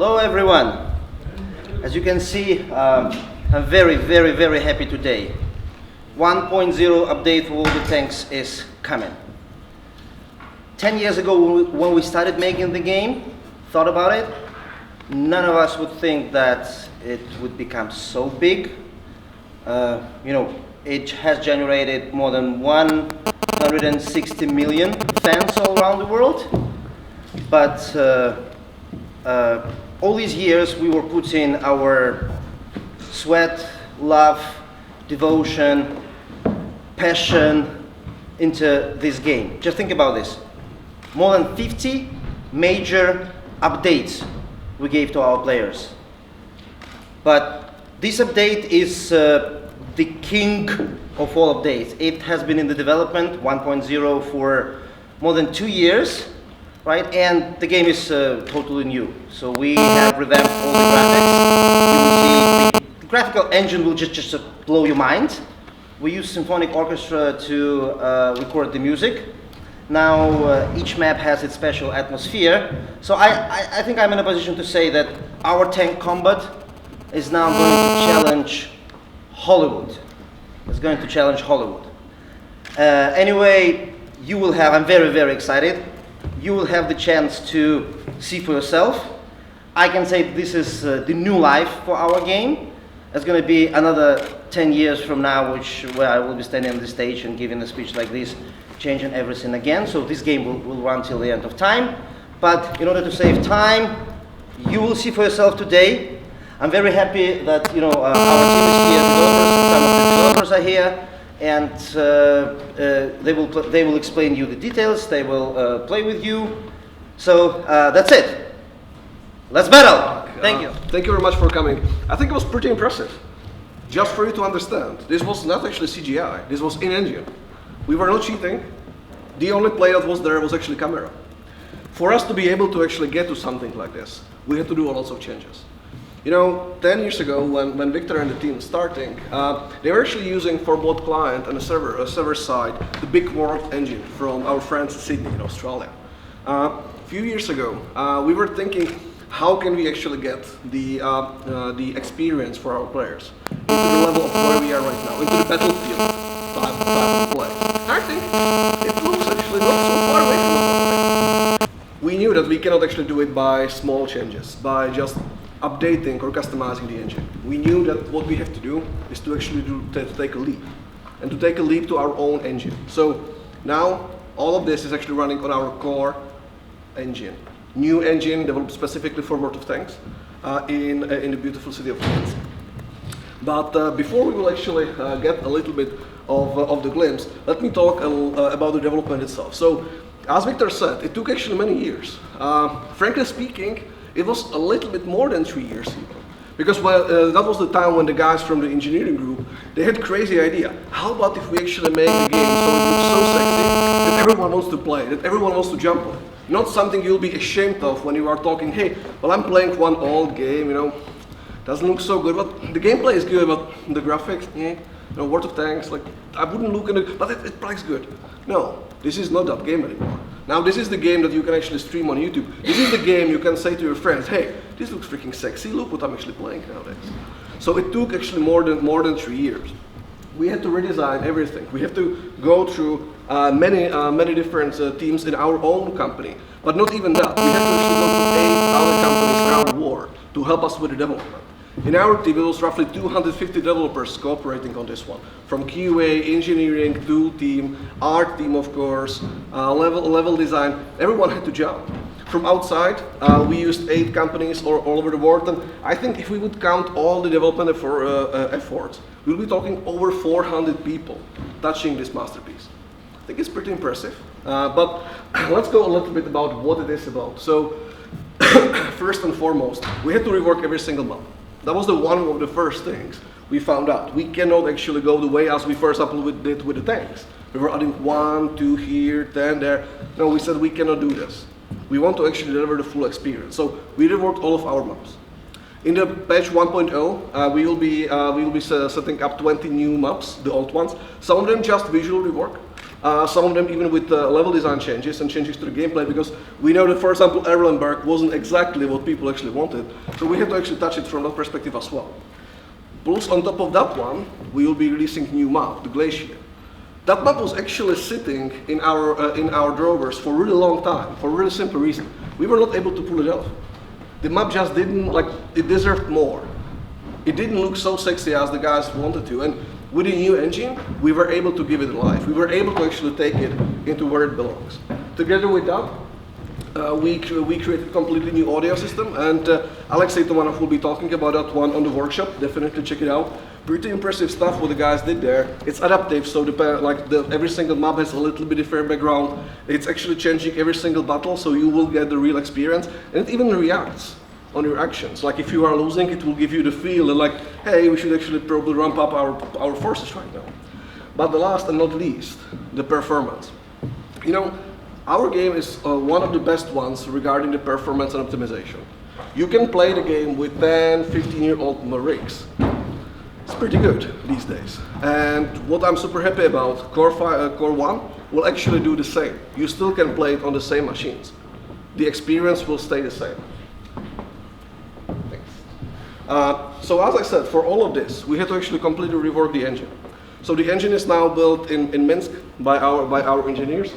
Hello everyone. As you can see, I'm very happy today. 1.0 update for all the tanks is coming. 10 years ago when we started making the game, thought about it, none of us would think that it would become so big. It has generated more than 160 million fans all around the world. But all these years we were putting our sweat, love, devotion, passion into this game. Just think about this. More than 50 major updates we gave to our players. But this update is the king of all updates. It has been in the development 1.0 for more than 2 years. Right, and the game is totally new. So we have revamped all the graphics. You will see the graphical engine will just blow your mind. We use symphonic orchestra to record the music. Now each map has its special atmosphere. So I think I'm in a position to say that our tank combat is now going to challenge Hollywood. It's going to challenge Hollywood. Anyway, you will have. I'm very excited. You will have the chance to see for yourself. I can say this is the new life for our game. It's going to be another 10 years from now, where I will be standing on the stage and giving a speech like this, changing everything again. So this game will run till the end of time. But in order to save time, you will see for yourself today. I'm very happy that our team is here, developers, some of the developers are here. And they will explain you the details. They will play with you. So that's it. Let's battle. Thank you. Thank you very much for coming. I think it was pretty impressive. Just for you to understand, this was not actually CGI. This was in-engine. We were not cheating. The only play that was there was actually camera. For us to be able to actually get to something like this, we had to do lots of changes. 10 years ago, when Victor and the team starting, they were actually using for both client and a server side, the big world engine from our friends in Sydney in Australia. A few years ago, we were thinking, how can we actually get the experience for our players into the level of where we are right now, into the battlefield type of play. I think it looks actually not so far away from that. We knew that we cannot actually do it by small changes, by just updating or customizing the engine. We knew that what we have to do is to actually take a leap, and to take a leap to our own engine. So now all of this is actually running on our core engine. New engine developed specifically for World of Tanks in the beautiful city of France. But before we will actually get a little bit of the glimpse, let me talk about the development itself. So as Victor said, it took actually many years. Frankly speaking, it was a little bit more than 3 years even. Because that was the time when the guys from the engineering group, they had crazy idea. How about if we actually make the game so it looks so sexy that everyone wants to play, that everyone wants to jump on it. Not something you'll be ashamed of when you are talking, hey, well I'm playing one old game, doesn't look so good, but the gameplay is good, but the graphics, World of Tanks, like I wouldn't look at it, but it plays good. No, this is not that game anymore. Now this is the game that you can actually stream on YouTube. This is the game you can say to your friends, hey, this looks freaking sexy, look what I'm actually playing nowadays. So it took actually more than 3 years. We had to redesign everything. We have to go through many different teams in our own company. But not even that. We had to actually go to 8 other companies around the world to help us with the development. In our team, it was roughly 250 developers cooperating on this one. From QA, engineering, tool team, art team, of course, level design, everyone had to jump. From outside, we used 8 companies all over the world, and I think if we would count all the development efforts, we'll be talking over 400 people touching this masterpiece. I think it's pretty impressive. But let's go a little bit about what it is about. So, first and foremost, we had to rework every single map. That was one of the first things we found out. We cannot actually go the way as we, for example, did with the tanks. We were adding 1, 2 here, 10 there. No, we said we cannot do this. We want to actually deliver the full experience. So we reworked all of our maps. In the patch 1.0, we will be setting up 20 new maps, the old ones. Some of them just visual rework. Some of them even with level design changes and changes to the gameplay, because we know that, for example, Erlenberg wasn't exactly what people actually wanted. So we have to actually touch it from that perspective as well. Plus, on top of that one, we will be releasing a new map, the Glacier. That map was actually sitting in our drawers for a really long time, for a really simple reason. We were not able to pull it off. The map just didn't, it deserved more. It didn't look so sexy as the guys wanted to, and with the new engine, we were able to give it a life. We were able to actually take it into where it belongs. Together with that, we created a completely new audio system, and Alexei Tomanov will be talking about that one on the workshop. Definitely check it out. Pretty impressive stuff what the guys did there. It's adaptive, so every single map has a little bit different background. It's actually changing every single battle, so you will get the real experience, and it even reacts on your actions. Like if you are losing, it will give you the feel like, hey, we should actually probably ramp up our forces right now. But the last and not least, the performance. You know, our game is one of the best ones regarding the performance and optimization. You can play the game with 10, 15-year-old rigs. It's pretty good these days. And what I'm super happy about, Core 1 will actually do the same. You still can play it on the same machines. The experience will stay the same. So as I said, for all of this, we had to actually completely rework the engine. So the engine is now built in Minsk by our engineers.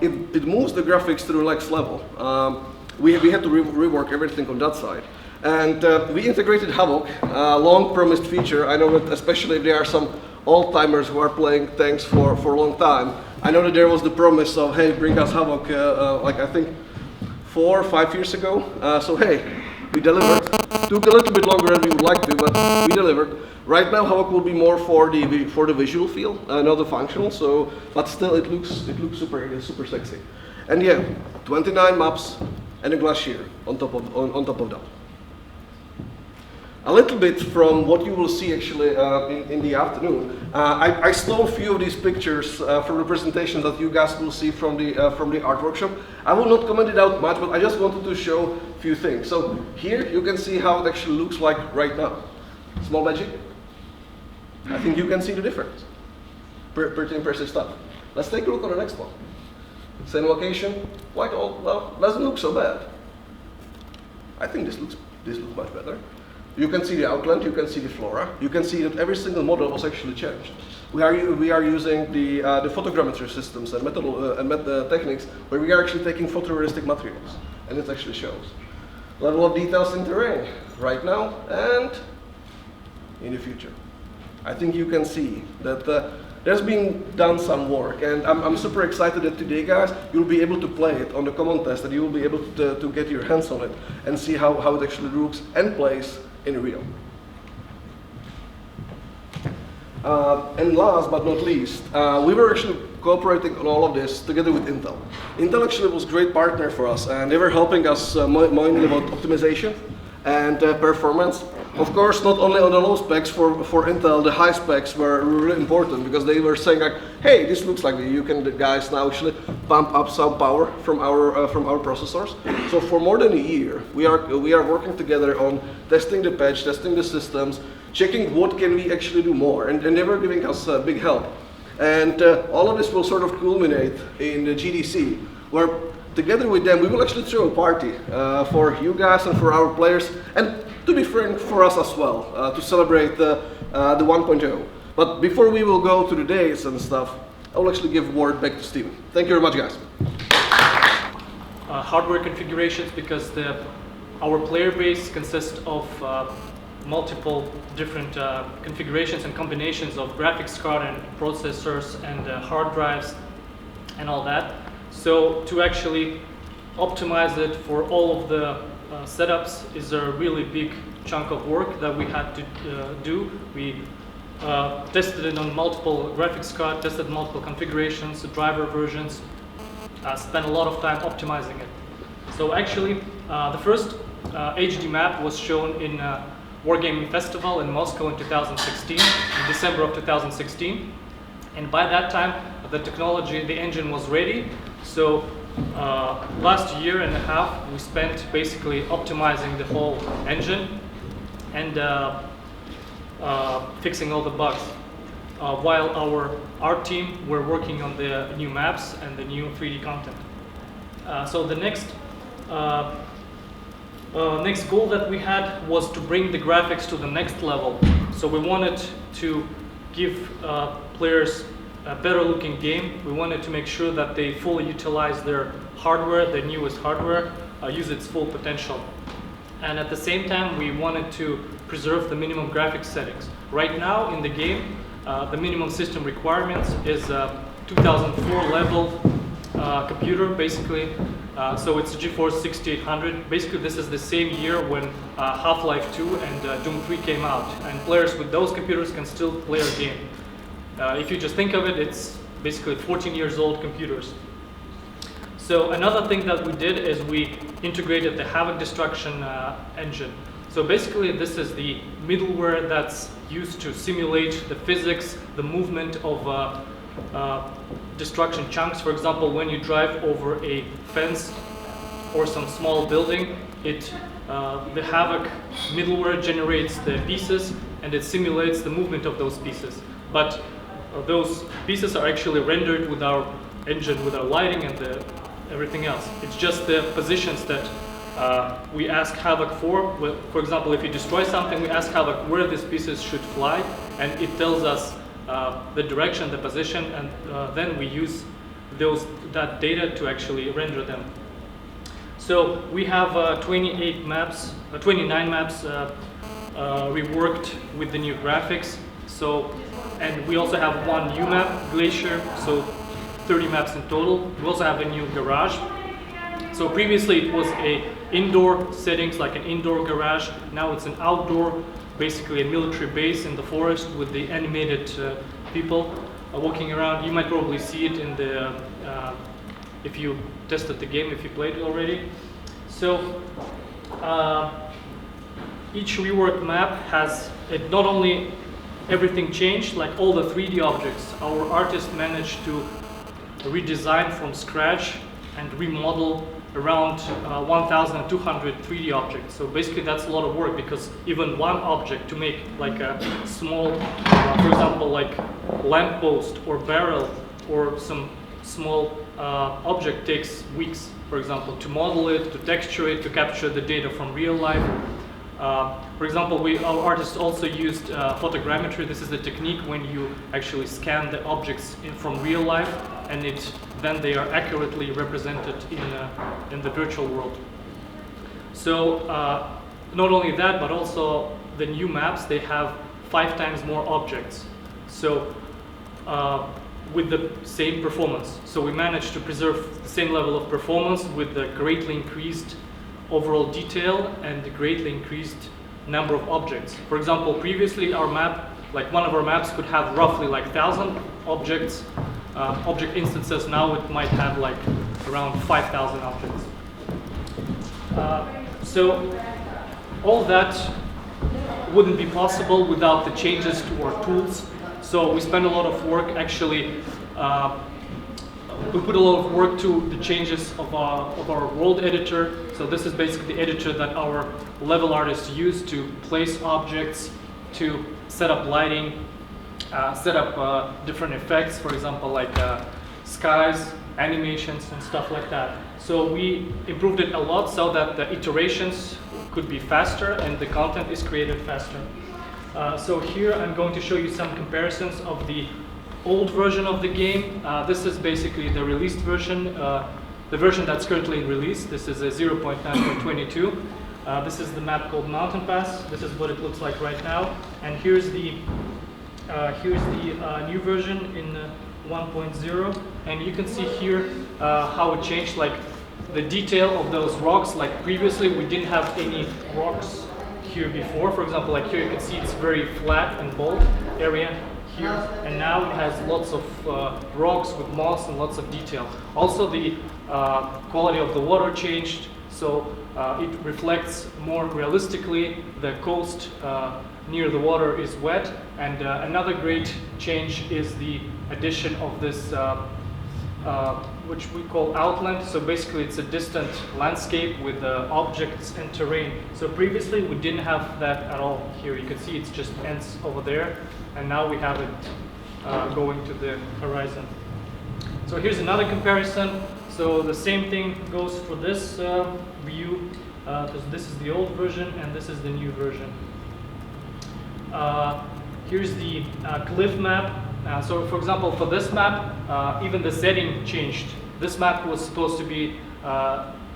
It moves the graphics to the next level. We had to rework everything on that side. And we integrated Havoc, a long-promised feature. I know that especially if there are some old-timers who are playing tanks for a long time, I know that there was the promise of, hey, bring us Havoc, I think 4 or 5 years ago. So hey, we delivered. Took a little bit longer than we would like to, but we delivered. Right now, Havoc will be more for the visual feel, not the functional. So, but still, it looks super sexy. And yeah, 29 maps and a Glacier on top of that. A little bit from what you will see actually in the afternoon. I stole a few of these pictures from the presentations that you guys will see from the art workshop. I will not comment it out much, but I just wanted to show a few things. So here you can see how it actually looks like right now. Small magic. I think you can see the difference. Pretty impressive stuff. Let's take a look on the next one. Same location, quite old. Well, doesn't look so bad. I think this looks much better. You can see the outline, you can see the flora, you can see that every single model was actually changed. We are using the photogrammetry systems and techniques where we are actually taking photorealistic materials, and it actually shows. Level of details in terrain right now and in the future. I think you can see that there's been done some work, and I'm super excited that today, guys, you'll be able to play it on the common test, and you will be able to get your hands on it and see how it actually looks and plays in real. And last but not least, we were actually cooperating on all of this together with Intel. Intel actually was a great partner for us, and they were helping us mainly about optimization and performance. Of course, not only on the low specs for Intel, the high specs were really important because they were saying like, hey, this looks like you can guys now actually pump up some power from our processors. So for more than a year, we are working together on testing the patch, testing the systems, checking what can we actually do more, and they were giving us big help. And all of this will sort of culminate in the GDC, where together with them we will actually throw a party for you guys and for our players, and to be frank, for us as well, to celebrate the 1.0. But before we will go to the dates and stuff, I will actually give word back to Steven. Thank you very much, guys. Hardware configurations, because our player base consists of multiple different configurations and combinations of graphics card and processors and hard drives and all that. So to actually optimize it for all of the setups is a really big chunk of work that we had to do. We tested it on multiple graphics cards, tested multiple configurations, driver versions, spent a lot of time optimizing it. So actually, the first HD map was shown in Wargaming Festival in Moscow in 2016, in December of 2016. And by that time, the technology, the engine was ready. So last year and a half, we spent basically optimizing the whole engine and fixing all the bugs. while our team were working on the new maps and the new 3D content. So the next goal that we had was to bring the graphics to the next level. So we wanted to give players a better looking game. We wanted to make sure that they fully utilize their hardware, the newest hardware, use its full potential. And at the same time, we wanted to preserve the minimum graphics settings. Right now in the game, the minimum system requirements is 2004 level computer, basically. So it's a GeForce 6800. Basically, this is the same year when Half-Life 2 and Doom 3 came out. And players with those computers can still play our game. If you just think of it, it's basically 14 years old computers. So another thing that we did is we integrated the Havoc destruction engine. So basically, this is the middleware that's used to simulate the physics, the movement of destruction chunks. For example, when you drive over a fence or some small building, the Havoc middleware generates the pieces and it simulates the movement of those pieces. But those pieces are actually rendered with our engine, with our lighting and everything else. It's just the positions that we ask Havoc for. For example, if you destroy something, we ask Havoc where these pieces should fly, and it tells us the direction, the position, and then we use that data to actually render them. So we have 29 maps reworked with the new graphics. And we also have one new map, Glacier, so 30 maps in total. We also have a new garage. So previously it was a indoor settings, like an indoor garage. Now it's an outdoor, basically a military base in the forest with the animated people walking around. You might probably see it in the, if you tested the game, if you played it already. So each reworked map has not only everything changed, like all the 3D objects. Our artists managed to redesign from scratch and remodel around 1,200 3D objects. So basically that's a lot of work, because even one object to make like a small, for example, like lamppost or barrel or some small object takes weeks, for example, to model it, to texture it, to capture the data from real life. For example, our artists also used photogrammetry. This is the technique when you actually scan the objects from real life, and then they are accurately represented in the virtual world. So not only that, but also the new maps, they have 5 times more objects. So with the same performance. So we managed to preserve the same level of performance with the greatly increased overall detail and the greatly increased number of objects. For example, previously our map, like one of our maps could have roughly like 1,000 objects, object instances. Now it might have like around 5,000 objects. So all that wouldn't be possible without the changes to our tools. So we spent a lot of work actually. We put a lot of work to the changes of our world editor. So this is basically the editor that our level artists use to place objects, to set up lighting, set up different effects, for example, like skies, animations, and stuff like that. So we improved it a lot so that the iterations could be faster and the content is created faster. So here I'm going to show you some comparisons of the old version of the game. This is basically the released version, the version that's currently in release. This is a 0.9.22. This is the map called Mountain Pass. This is what it looks like right now. And here's the new version in 1.0. And you can see here how it changed, like the detail of those rocks. Like previously, we didn't have any rocks here before. For example, like here you can see it's very flat and bold area here, and now it has lots of rocks with moss and lots of detail. Also, the quality of the water changed, so it reflects more realistically. The coast near the water is wet, and another great change is the addition of this which we call outland. So basically it's a distant landscape with objects and terrain. So previously we didn't have that at all here. You can see it's just ends over there, and now we have it going to the horizon. So here's another comparison. So the same thing goes for this view, because this is the old version and this is the new version. Here's the cliff map. So for example, for this map, even the setting changed. This map was supposed to be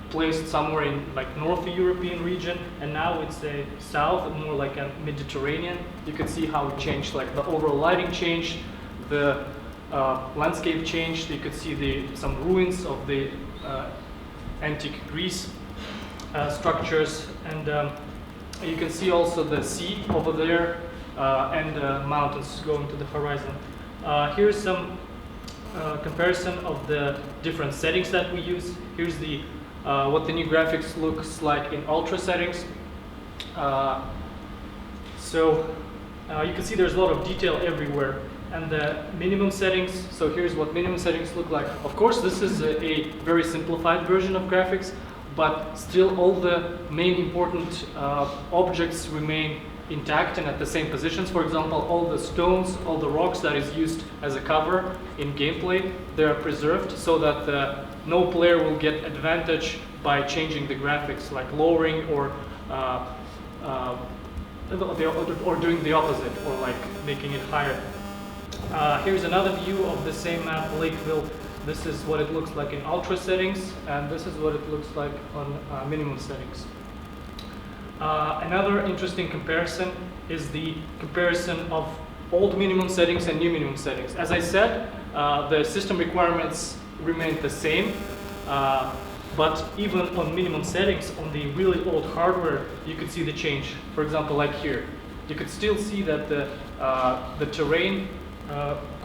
placed somewhere in like North European region, and now it's a south, more like a Mediterranean. You can see how it changed, like the overall lighting changed, the landscape changed. You could see some ruins of the antique Greece structures, and you can see also the sea over there and mountains going to the horizon. Here's some comparison of the different settings that we use. Here's the what the new graphics looks like in ultra settings. So you can see there's a lot of detail everywhere. And the minimum settings, so here's what minimum settings look like. Of course, this is a very simplified version of graphics, but still all the main important objects remain intact and at the same positions. For example, all the stones, all the rocks that is used as a cover in gameplay, they are preserved so that no player will get advantage by changing the graphics, like lowering or doing the opposite, or like making it higher. Here's another view of the same map, Lakeville. This is what it looks like in ultra settings, and this is what it looks like on minimum settings. Another interesting comparison is the comparison of old minimum settings and new minimum settings. As I said, the system requirements remain the same, but even on minimum settings, on the really old hardware, you could see the change. For example, like here, you could still see that the terrain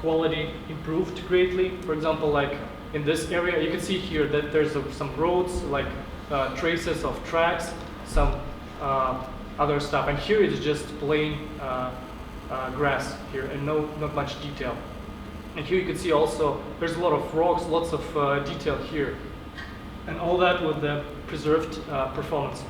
quality improved greatly. For example, like in this area, you can see here that there's some roads, like traces of tracks, some other stuff, and here it's just plain grass here and not much detail. And here you can see also there's a lot of rocks, lots of detail here, and all that with the preserved performance.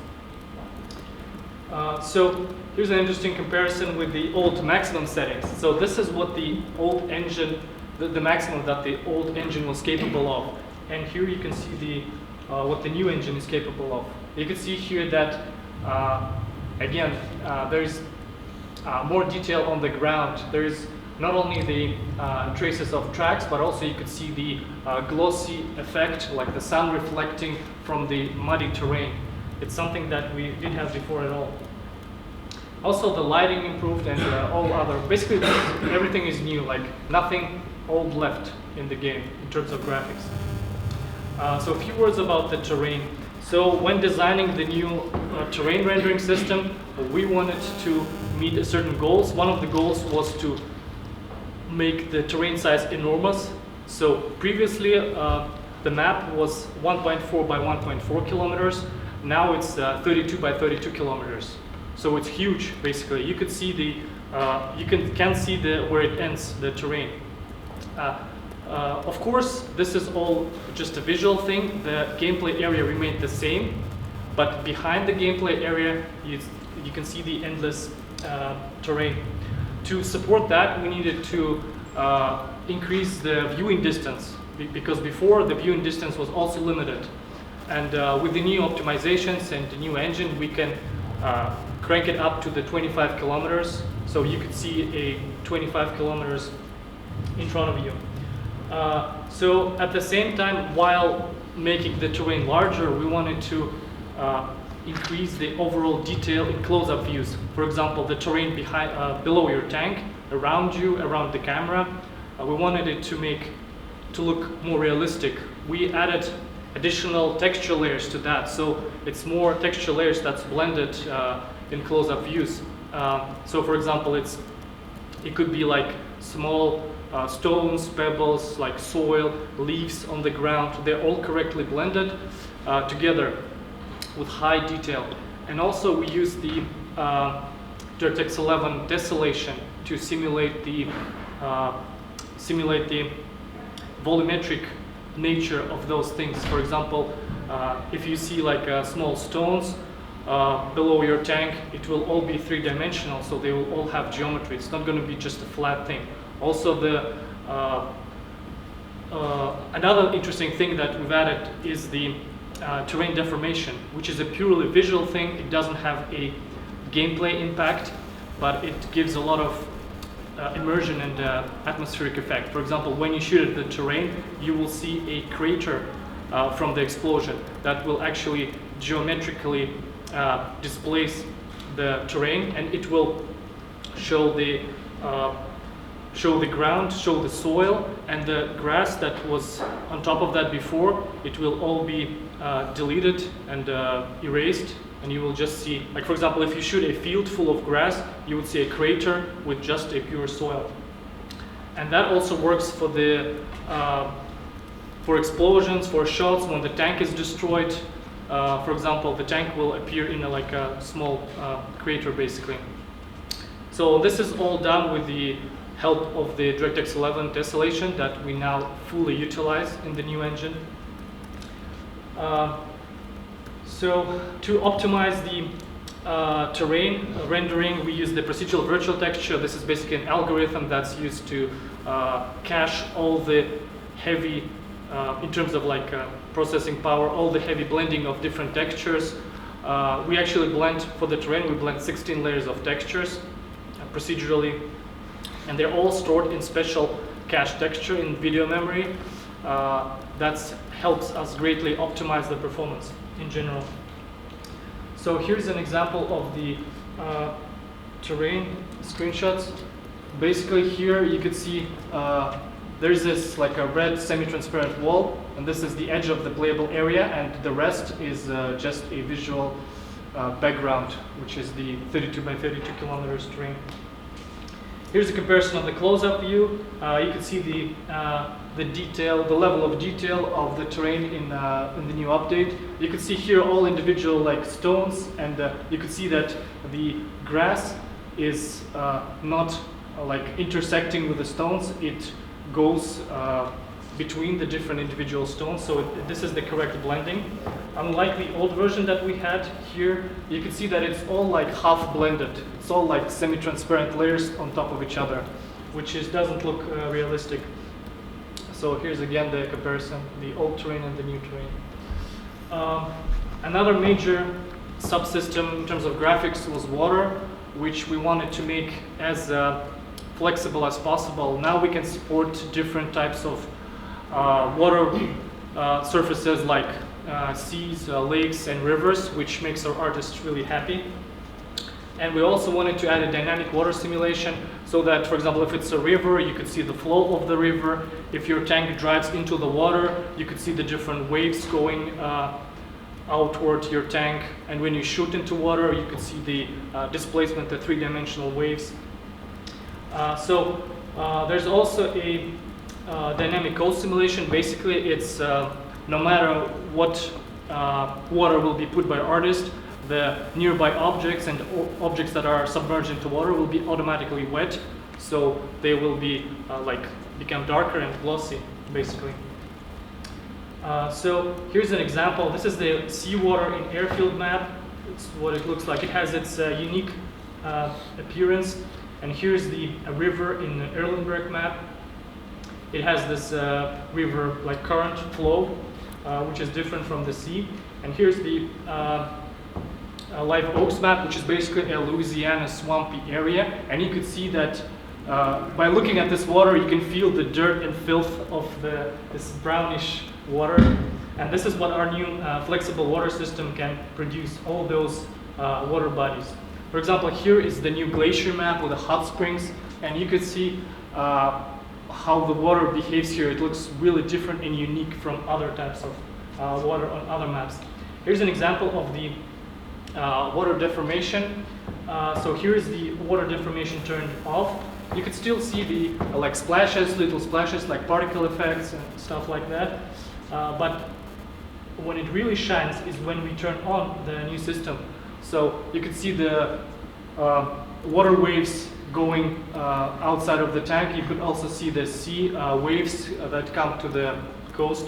So here's an interesting comparison with the old maximum settings. So this is what the old engine, the maximum that the old engine was capable of, and here you can see the what the new engine is capable of. You can see here that again there is more detail on the ground. There is not only the traces of tracks, but also you could see the glossy effect, like the sun reflecting from the muddy terrain. It's something that we didn't have before at all. Also, the lighting improved, and all other, basically everything is new, like nothing old left in the game in terms of graphics. So a few words about the terrain. So when designing the new terrain rendering system, we wanted to meet certain goals. One of the goals was to make the terrain size enormous. So previously the map was 1.4 by 1.4 kilometers. Now it's 32 by 32 kilometers. So it's huge, basically. You could see you can see where it ends, the terrain. Of course, this is all just a visual thing. The gameplay area remained the same, but behind the gameplay area, you can see the endless terrain. To support that, we needed to increase the viewing distance, because before the viewing distance was also limited. And with the new optimizations and the new engine, we can crank it up to the 25 kilometers. So you could see a 25 kilometers in front of you. So at the same time, while making the terrain larger, we wanted to increase the overall detail in close-up views. For example, the terrain below your tank, around you, around the camera. We wanted it to look more realistic. We added additional texture layers to that, so it's more texture layers that's blended in close-up views. So for example, it could be like small stones, pebbles, like soil, leaves on the ground. They're all correctly blended together with high detail. And also we use the DirectX 11 tessellation to simulate the volumetric nature of those things. For example, if you see like small stones below your tank, it will all be three-dimensional, so they will all have geometry. It's not going to be just a flat thing. Also, another interesting thing that we've added is the terrain deformation, which is a purely visual thing. It doesn't have a gameplay impact, but it gives a lot of immersion and atmospheric effect. For example, when you shoot at the terrain, you will see a crater from the explosion that will actually geometrically displace the terrain, and it will show the ground, show the soil, and the grass that was on top of that before. It will all be deleted and erased, and you will just see, like for example, if you shoot a field full of grass, you would see a crater with just a pure soil. And that also works for the for explosions, for shots when the tank is destroyed. For example, the tank will appear in like a small crater, basically. So this is all done with the help of the DirectX 11 tessellation that we now fully utilize in the new engine. So to optimize the terrain rendering, we use the procedural virtual texture. This is basically an algorithm that's used to cache all the heavy, in terms of like processing power, all the heavy blending of different textures. We actually blend, for the terrain, we blend 16 layers of textures procedurally, and they're all stored in special cache texture in video memory. That helps us greatly optimize the performance in general. So here's an example of the terrain screenshots. Basically here you could see there's this like a red semi-transparent wall, and this is the edge of the playable area, and the rest is just a visual background, which is the 32 by 32 kilometers terrain. Here's a comparison of the close-up view. You can see the detail, the level of detail of the terrain in the new update. You can see here all individual like stones, and you can see that the grass is not like intersecting with the stones. It goes between the different individual stones, so this is the correct blending. Unlike the old version that we had here, you can see that it's all like half blended. It's all like semi-transparent layers on top of each other, which doesn't look realistic. So here's again the comparison, the old terrain and the new terrain. Another major subsystem in terms of graphics was water, which we wanted to make as flexible as possible. Now we can support different types of water surfaces like seas, lakes, and rivers, which makes our artists really happy. And we also wanted to add a dynamic water simulation so that, for example, if it's a river, you could see the flow of the river. If your tank drives into the water, you could see the different waves going out towards your tank. And when you shoot into water, you could see the displacement, the three-dimensional waves. There's also a dynamic coast simulation. Basically, it's no matter what water will be put by artist, the nearby objects and objects that are submerged into water will be automatically wet, so they will be become darker and glossy, basically. So here's an example. This is the seawater in airfield map. It's what it looks like. It has its unique appearance. And here's the river in the Erlenberg map. It has this river like current flow, which is different from the sea. And here's the Live Oaks map, which is basically a Louisiana swampy area. And you could see that by looking at this water, you can feel the dirt and filth of this brownish water. And this is what our new flexible water system can produce, all those water bodies. For example, here is the new Glacier map with the hot springs, and you could see how the water behaves here. It looks really different and unique from other types of water on other maps. Here's an example of the water deformation. So here's the water deformation turned off. You could still see the like splashes, little splashes, like particle effects and stuff like that. But when it really shines is when we turn on the new system. So you can see the water waves going outside of the tank. You could also see the sea waves that come to the coast.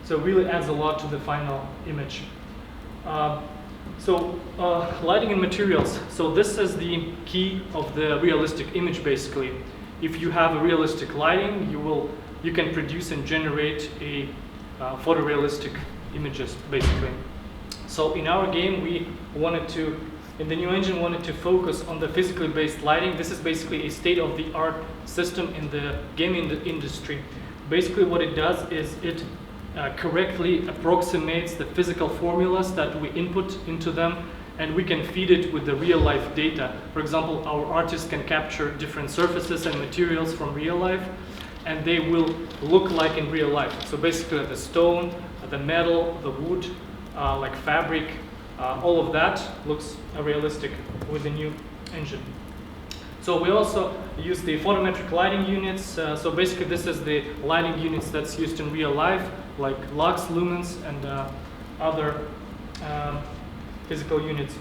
So it really adds a lot to the final image. So lighting and materials. So this is the key of the realistic image basically. If you have a realistic lighting, you can produce and generate a photorealistic images basically. So in our game in the new engine wanted to focus on the physically based lighting. This is basically a state-of-the-art system in the gaming industry. Basically what it does is it correctly approximates the physical formulas that we input into them, and we can feed it with the real life data. For example, our artists can capture different surfaces and materials from real life, and they will look like in real life. So basically the stone, the metal, the wood, like fabric, all of that looks realistic with the new engine. So we also use the photometric lighting units. So basically this is the lighting units that's used in real life, like lux, lumens, and other physical units.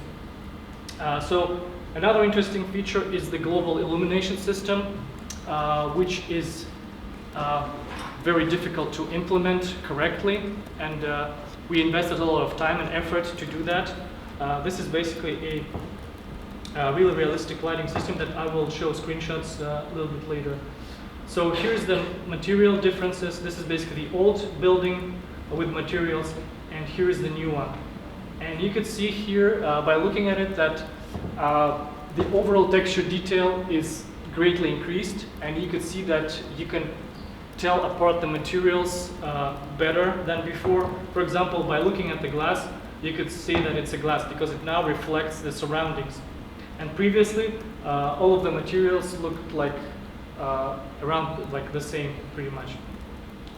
So another interesting feature is the global illumination system, which is very difficult to implement correctly, and we invested a lot of time and effort to do that. This is basically a really realistic lighting system that I will show screenshots a little bit later. So here's the material differences. This is basically the old building with materials, and here's the new one. And you can see here by looking at it that the overall texture detail is greatly increased, and you can see that you can tell apart the materials better than before. For example, by looking at the glass, you could see that it's a glass because it now reflects the surroundings. And previously, all of the materials looked like around like the same, pretty much.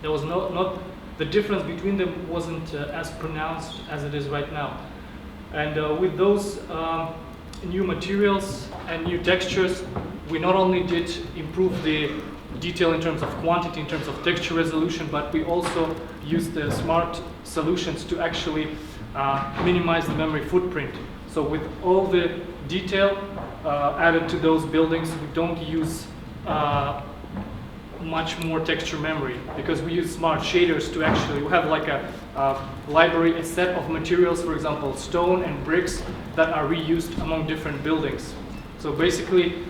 There was not the difference between them wasn't as pronounced as it is right now. And with those new materials and new textures, we not only did improve the detail in terms of quantity, in terms of texture resolution, but we also used the smart solutions to actually minimize the memory footprint. So with all the detail added to those buildings, we don't use much more texture memory because we use smart shaders to actually, we have like a library, a set of materials, for example, stone and bricks that are reused among different buildings. So basically,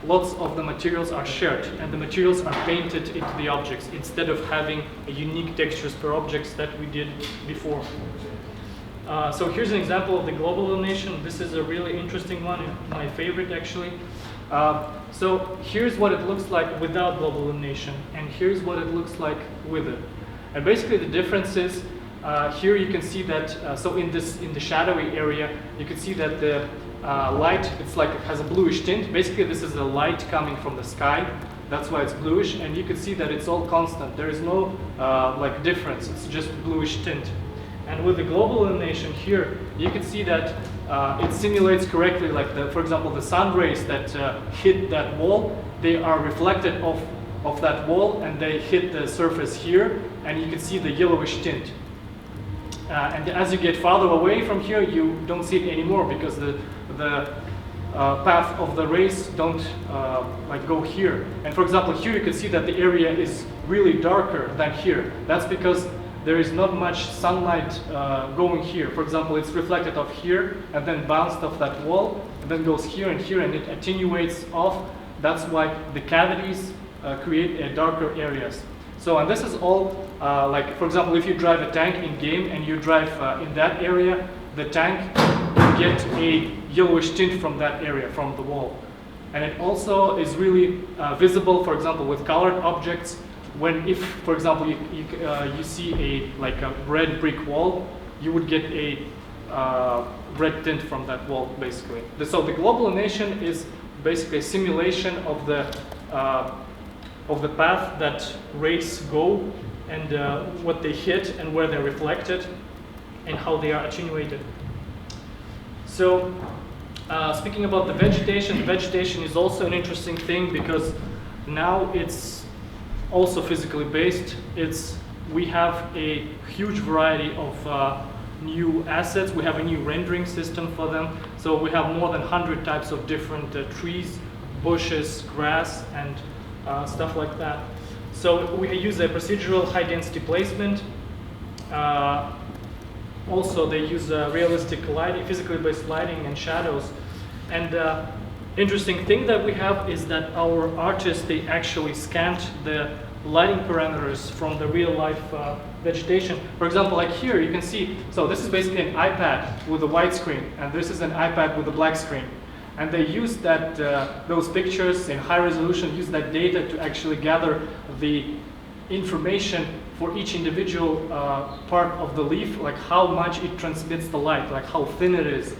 lots of the materials are shared, and the materials are painted into the objects instead of having a unique textures per objects that we did before. So here's an example of the global illumination. This is a really interesting one, my favorite actually. So here's what it looks like without global illumination, and here's what it looks like with it. And basically the difference is, here you can see that, so in the shadowy area, you can see that the light, it's like it has a bluish tint. Basically this is the light coming from the sky. That's why it's bluish, and you can see that it's all constant. There is no like difference, it's just bluish tint. And with the global illumination here, you can see that it simulates correctly, like for example, the sun rays that hit that wall, they are reflected off that wall, and they hit the surface here, and you can see the yellowish tint. And as you get farther away from here, you don't see it anymore because the path of the rays don't like go here. And for example, here you can see that the area is really darker than here. That's because there is not much sunlight going here. For example, it's reflected off here and then bounced off that wall and then goes here, and it attenuates off. That's why the cavities create darker areas. So, and this is all like, for example, if you drive a tank in game and you drive in that area, the tank will get a yellowish tint from that area, from the wall. And it also is really visible, for example, with colored objects. When, if, for example, you see a red brick wall, you would get a red tint from that wall, basically. So the global illumination is basically a simulation of the path that rays go, and what they hit, and where they're reflected, and how they are attenuated. So, speaking about the vegetation is also an interesting thing because now it's also physically based. We have a huge variety of new assets. We have a new rendering system for them. So we have more than 100 types of different trees, bushes, grass, and stuff like that. So we use a procedural high density placement. also they use realistic lighting, physically based lighting and shadows. And interesting thing that we have is that our artists, they actually scanned the lighting parameters from the real life vegetation. For example, like here you can see, so this is basically an iPad with a white screen, and this is an iPad with a black screen. And they use that, those pictures in high resolution, use that data to actually gather the information for each individual part of the leaf, like how much it transmits the light, like how thin it is.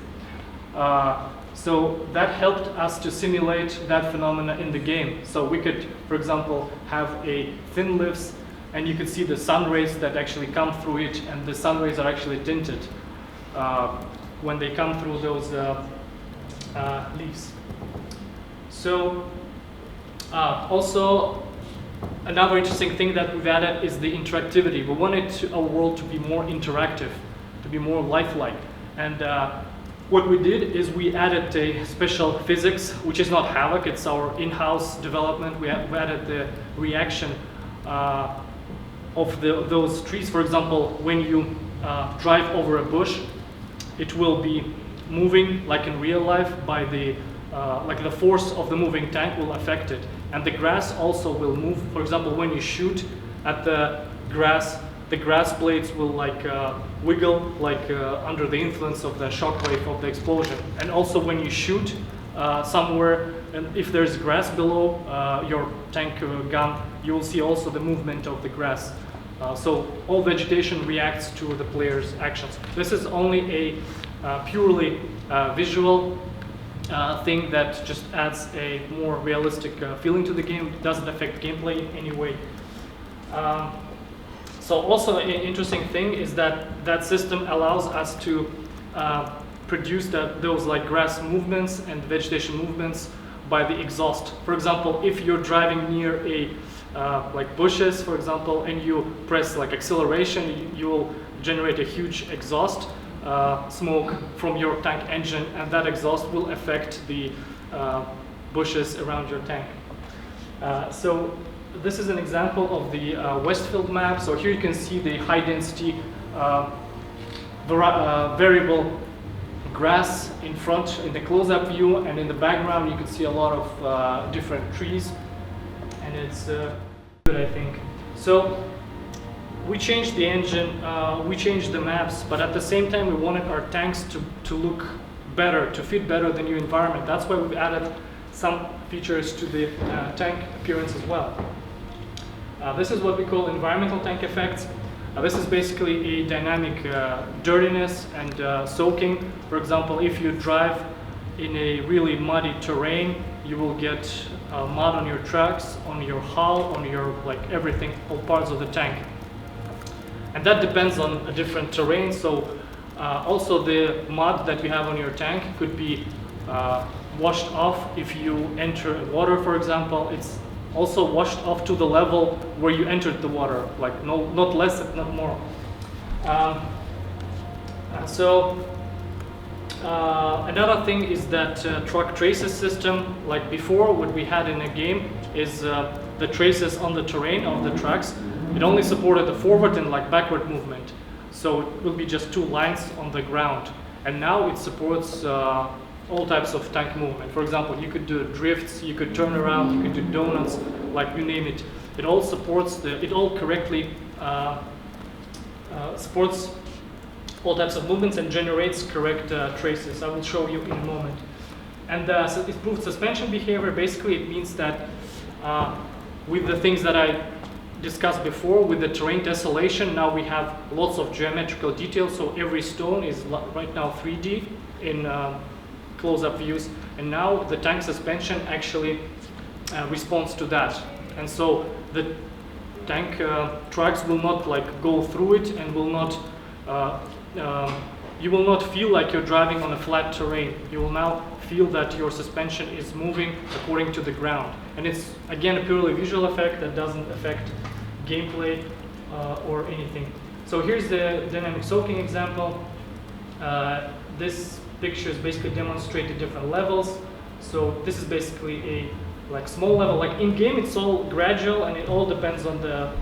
So that helped us to simulate that phenomena in the game. So we could, for example, have a thin leaves, and you could see the sun rays that actually come through it, and the sun rays are actually tinted when they come through those leaves. So also another interesting thing that we've added is the interactivity. We wanted our world to be more interactive, to be more lifelike. And what we did is we added a special physics, which is not Havoc, it's our in-house development. We added the reaction of those trees. For example, when you drive over a bush, it will be moving like in real life by the like the force of the moving tank will affect it. And the grass also will move. For example, when you shoot at the grass blades will like wiggle like under the influence of the shock wave of the explosion. And also when you shoot somewhere, and if there's grass below your tank gun, you will see also the movement of the grass. So all vegetation reacts to the player's actions. This is only a purely visual thing that just adds a more realistic feeling to the game. It doesn't affect gameplay in any way. So also an interesting thing is that that system allows us to produce those like grass movements and vegetation movements by the exhaust. For example, if you're driving near a like bushes, for example, and you press like acceleration, you will generate a huge exhaust smoke from your tank engine, and that exhaust will affect the bushes around your tank. So this is an example of the Westfield map. So here you can see the high density variable grass in front in the close-up view, and in the background you can see a lot of different trees, and it's good, I think. So we changed the engine, we changed the maps, but at the same time we wanted our tanks to look better, to fit better the new environment. That's why we've added some features to the tank appearance as well. This is what we call environmental tank effects. This is basically a dynamic dirtiness and soaking. For example, if you drive in a really muddy terrain, you will get mud on your trucks, on your hull, on your like everything, all parts of the tank. And that depends on a different terrain. So also the mud that you have on your tank could be washed off if you enter water, for example. It's also washed off to the level where you entered the water, like not less, not more. Another thing is that truck traces system, like before, what we had in a game is the traces on the terrain of the trucks. It only supported the forward and like backward movement. So it will be just two lines on the ground. And now it supports all types of tank movement. For example, you could do drifts, you could turn around, you could do donuts, like you name it. It all supports it all correctly supports all types of movements and generates correct traces. I will show you in a moment. And so improved suspension behavior, basically it means that with the things that I discussed before, with the terrain tessellation, now we have lots of geometrical details, so every stone is right now 3D in close-up views, and now the tank suspension actually responds to that. And so the tank trucks will not like go through it and will not you will not feel like you're driving on a flat terrain. You will now feel that your suspension is moving according to the ground. And it's, again, a purely visual effect that doesn't affect gameplay or anything. So here's the dynamic soaking example. This picture is basically demonstrating different levels. So this is basically a like small level. Like in game, it's all gradual and it all depends on the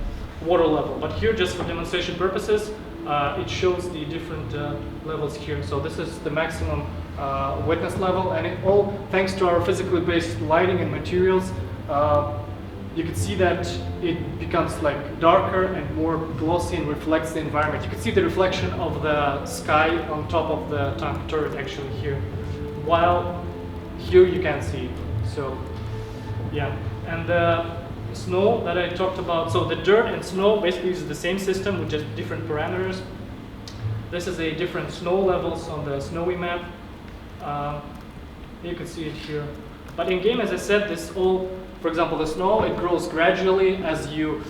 water level. But here, just for demonstration purposes, it shows the different levels here. So this is the maximum wetness level, and it all thanks to our physically based lighting and materials. You can see that it becomes like darker and more glossy and reflects the environment. You can see the reflection of the sky on top of the tank turret actually here, while here you can't see it. So yeah, and the snow that I talked about, so the dirt and snow basically is the same system with just different parameters. This is a different snow levels on the snowy map. You can see it here. But in game, as I said, this all, for example, the snow, it grows gradually as you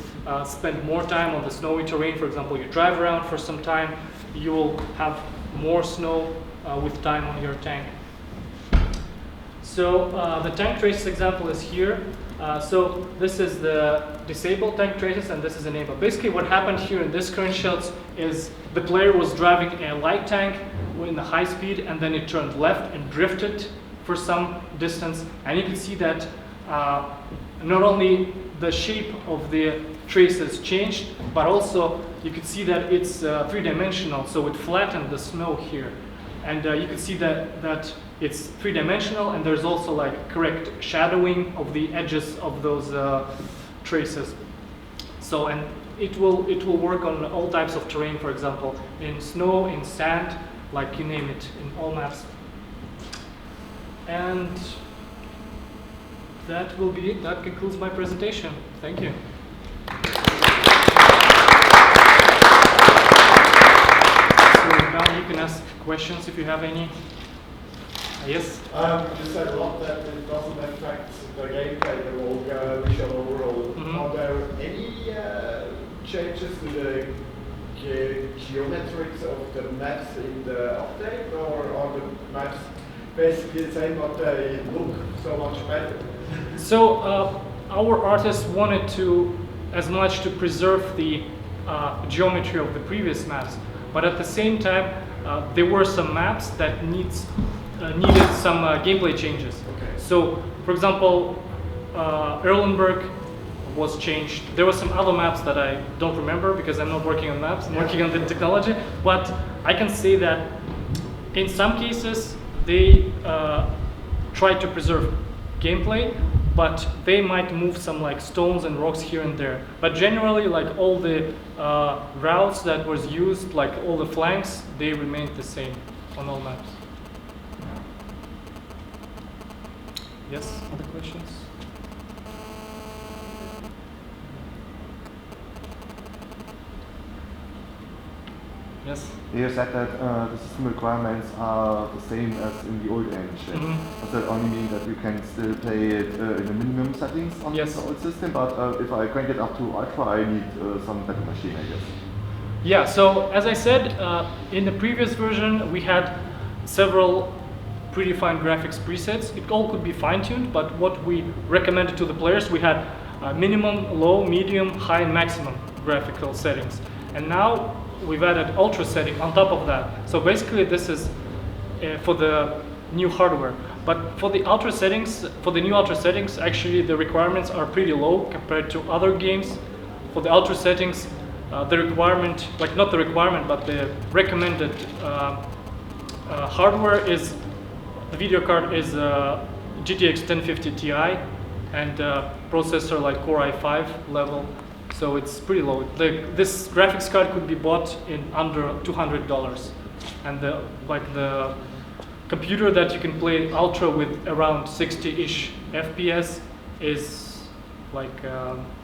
spend more time on the snowy terrain. For example, you drive around for some time, you will have more snow with time on your tank. So the tank traces example is here. So this is the disabled tank traces and this is enabled. Basically what happened here in this current shots is the player was driving a light tank in the high speed and then it turned left and drifted for some distance, and you can see that not only the shape of the traces changed, but also you can see that it's three-dimensional, so it flattened the snow here. And you can see that it's three-dimensional, and there's also like correct shadowing of the edges of those traces. So, and it will work on all types of terrain, for example, in snow, in sand, like you name it, in all maps. And that concludes my presentation. Thank you. So now you can ask questions if you have any. Yes? You said a lot that it doesn't affect the gameplay, the visual overall. Mm-hmm. Are there any changes to the geometrics of the maps in the update, or are the maps basically the same, but they look so much better? So our artists wanted to, as much to preserve the geometry of the previous maps, but at the same time, there were some maps that needed some gameplay changes. Okay. So, for example, Erlenberg was changed. There were some other maps that I don't remember because I'm not working on maps, I'm working on the technology, but I can say that in some cases, they try to preserve gameplay, but they might move some like stones and rocks here and there. But generally, like all the routes that was used, like all the flanks, they remained the same on all maps. Yes, other questions? Yes. You said that the system requirements are the same as in the old engine. Mm-hmm. Does that only mean that you can still play it in the minimum settings on Yes. the old system? But if I crank it up to ultra, I need some better machine, I guess. Yeah, so as I said, in the previous version, we had several predefined graphics presets. It all could be fine-tuned, but what we recommended to the players, we had minimum, low, medium, high, and maximum graphical settings. And now we've added ultra setting on top of that. So basically this is for the new hardware. But for the ultra settings, for the new ultra settings, actually the requirements are pretty low compared to other games. For the ultra settings, the requirement, like not the requirement, but the recommended hardware is, the video card is GTX 1050 Ti and processor like Core i5 level. So it's pretty low. This graphics card could be bought in under $200, and the computer that you can play ultra with around 60-ish FPS is like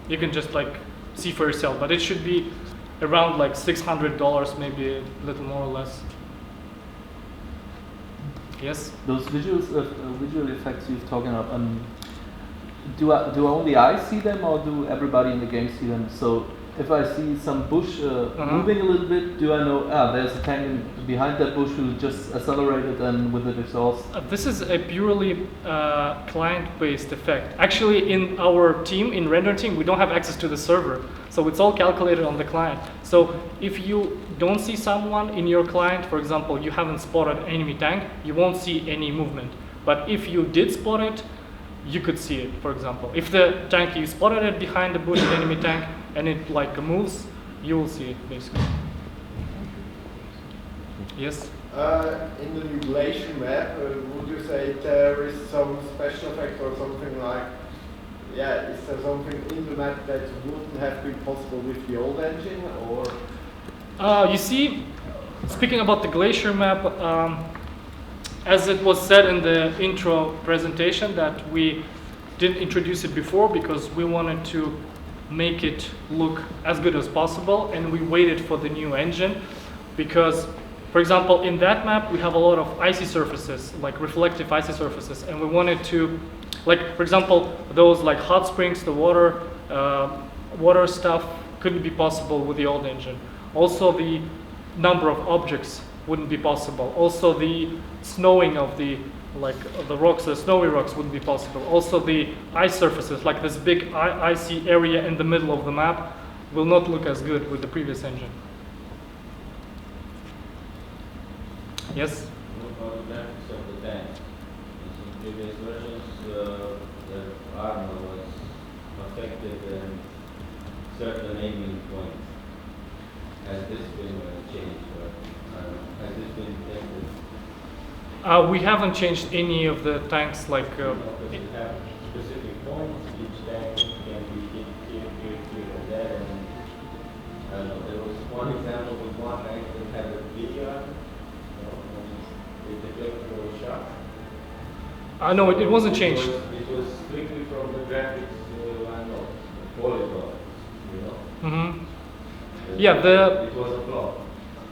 you can just like see for yourself. But it should be around like $600, maybe a little more or less. Yes. Those visual effects you're talking about. Do only I see them, or do everybody in the game see them? So if I see some bush moving a little bit, do I know, there's a tank behind that bush who just accelerated and with the exhaust? This is a purely client-based effect. Actually, in our team, in render team, we don't have access to the server. So it's all calculated on the client. So if you don't see someone in your client, for example, you haven't spotted an enemy tank, you won't see any movement. But if you did spot it, you could see it, for example. If the tank, you spotted it behind the bush, the enemy tank, and it like moves, you will see it, basically. Yes. In the new Glacier map, would you say there is some special effect or something like, yeah, is there something in the map that wouldn't have been possible with the old engine, or? You see, speaking about the Glacier map, as it was said in the intro presentation, that we didn't introduce it before because we wanted to make it look as good as possible, and we waited for the new engine because, for example, in that map we have a lot of icy surfaces, like reflective icy surfaces, and we wanted to, like, for example, those like hot springs, the water stuff couldn't be possible with the old engine. Also, the number of objects wouldn't be possible. Also, the snowing of the rocks, the snowy rocks wouldn't be possible. Also, the ice surfaces, like this big icy area in the middle of the map, will not look as good with the previous engine. Yes? What about the graphics of the tank? In previous versions, the armor was affected and certain aiming points. Has this been changed, or has this been affected? We haven't changed any of the tanks, like. Does it have specific points? Each tank can be hit here, and there. And I don't know. There was one example with one tank that had a video. With the electrical shock. No, it wasn't changed. It was strictly from the graphics, I know, quality, you know. Mm-hmm. Yeah, it was a flaw.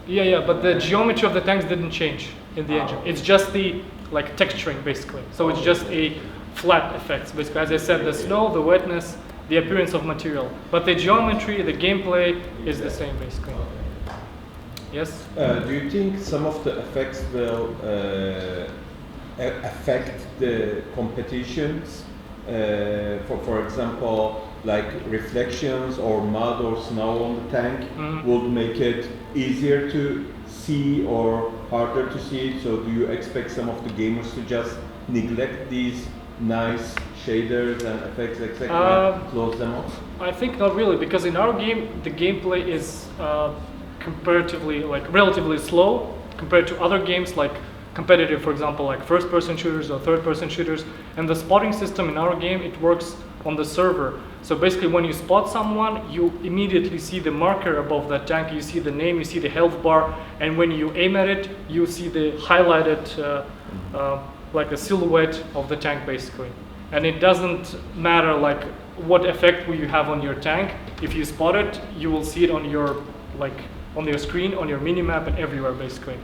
Yeah, but the geometry of the tanks didn't change in the engine. It's just the like texturing basically. So it's just a flat effects basically. As I said, the snow, the wetness, the appearance of material. But the geometry, the gameplay is the same basically. Yes? Do you think some of the effects will affect the competitions? For example, like reflections or mud or snow on the tank would make it easier to see or harder to see. So do you expect some of the gamers to just neglect these nice shaders and effects, etc., and close them off? I think not really, because in our game the gameplay is comparatively, like relatively slow compared to other games like competitive, for example, like first-person shooters or third-person shooters. And the spotting system in our game, it works on the server. So basically when you spot someone, you immediately see the marker above that tank, you see the name, you see the health bar, and when you aim at it, you see the highlighted, like the silhouette of the tank basically. And it doesn't matter like what effect will you have on your tank. If you spot it, you will see it on your, like, on your screen, on your minimap, and everywhere basically.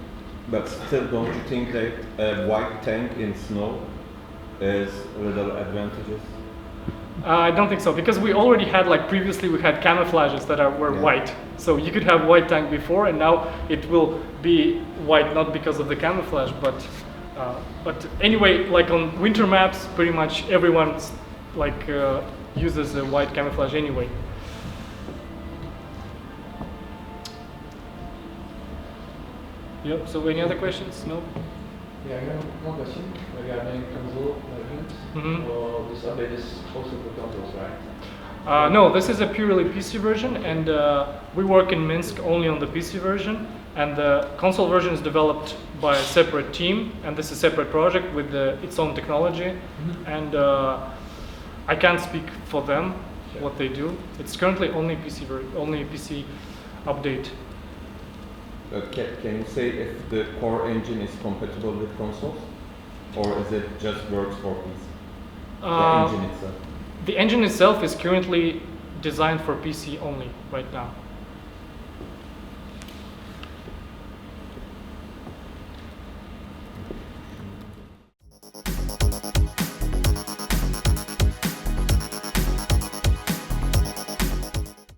But still, don't you think that a white tank in snow is a little advantageous? I don't think so, because we already had, like previously we had camouflages that were white. So you could have white tank before, and now it will be white not because of the camouflage, but anyway, like on winter maps, pretty much everyone like uses a white camouflage anyway. Yep. So any other questions? No. Yeah, I have one question regarding console versions. Or this update is also for consoles, right? No, this is a purely PC version, and we work in Minsk only on the PC version, and the console version is developed by a separate team, and this is a separate project with its own technology, and I can't speak for them, what they do. It's currently only PC update. Can you say if the core engine is compatible with consoles, or is it just works for PC? The engine itself. The engine itself is currently designed for PC only right now.